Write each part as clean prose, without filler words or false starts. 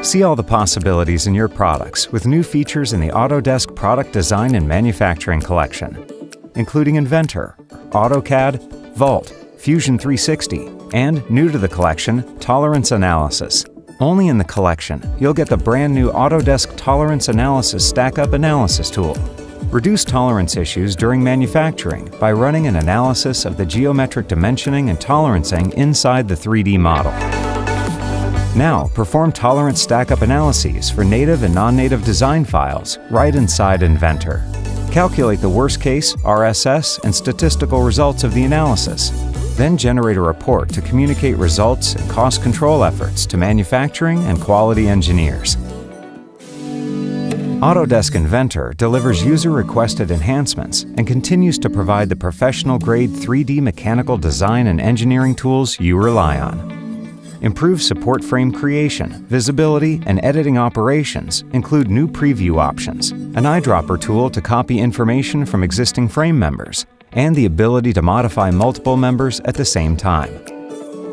See all the possibilities in your products with new features in the Autodesk Product Design and Manufacturing Collection, including Inventor, AutoCAD, Vault, Fusion 360, and, new to the collection, Tolerance Analysis. Only in the collection, you'll get the brand new Autodesk Tolerance Analysis Stack-Up Analysis tool. Reduce tolerance issues during manufacturing by running an analysis of the geometric dimensioning and tolerancing inside the 3D model. Now, perform tolerance stack-up analyses for native and non-native design files right inside Inventor. Calculate the worst-case, RSS, and statistical results of the analysis. Then generate a report to communicate results and cost control efforts to manufacturing and quality engineers. Autodesk Inventor delivers user-requested enhancements and continues to provide the professional-grade 3D mechanical design and engineering tools you rely on. Improved support frame creation, visibility, and editing operations include new preview options, an eyedropper tool to copy information from existing frame members, and the ability to modify multiple members at the same time.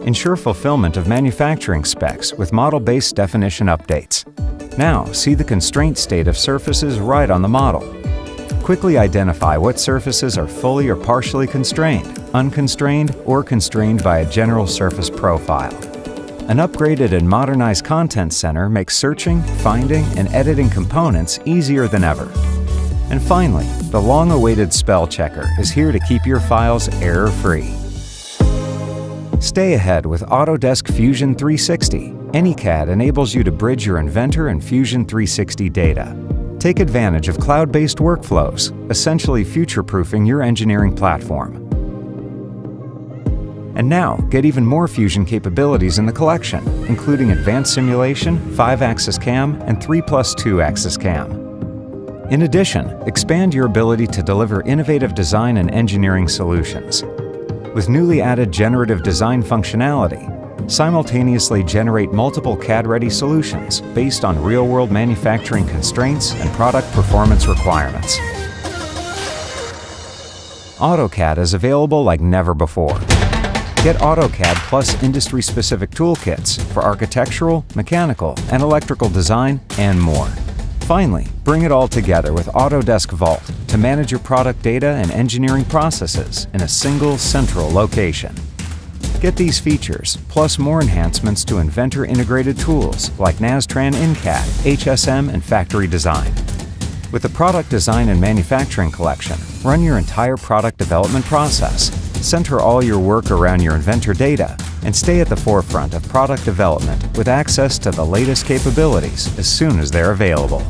Ensure fulfillment of manufacturing specs with model-based definition updates. Now, see the constraint state of surfaces right on the model. Quickly identify what surfaces are fully or partially constrained, unconstrained, or constrained by a general surface profile. An upgraded and modernized Content Center makes searching, finding, and editing components easier than ever. And finally, the long-awaited spell checker is here to keep your files error-free. Stay ahead with Autodesk Fusion 360. AnyCAD enables you to bridge your Inventor and Fusion 360 data. Take advantage of cloud-based workflows, essentially future-proofing your engineering platform. And now, get even more Fusion capabilities in the collection, including Advanced Simulation, 5-axis CAM, and 3+2-axis CAM. In addition, expand your ability to deliver innovative design and engineering solutions. With newly added generative design functionality, simultaneously generate multiple CAD-ready solutions based on real-world manufacturing constraints and product performance requirements. AutoCAD is available like never before. Get AutoCAD plus industry-specific toolkits for architectural, mechanical, and electrical design, and more. Finally, bring it all together with Autodesk Vault to manage your product data and engineering processes in a single central location. Get these features, plus more enhancements to Inventor integrated tools like Nastran InCAD, HSM, and Factory Design. With the Product Design and Manufacturing Collection, run your entire product development process, center all your work around your Inventor data, and stay at the forefront of product development with access to the latest capabilities as soon as they're available.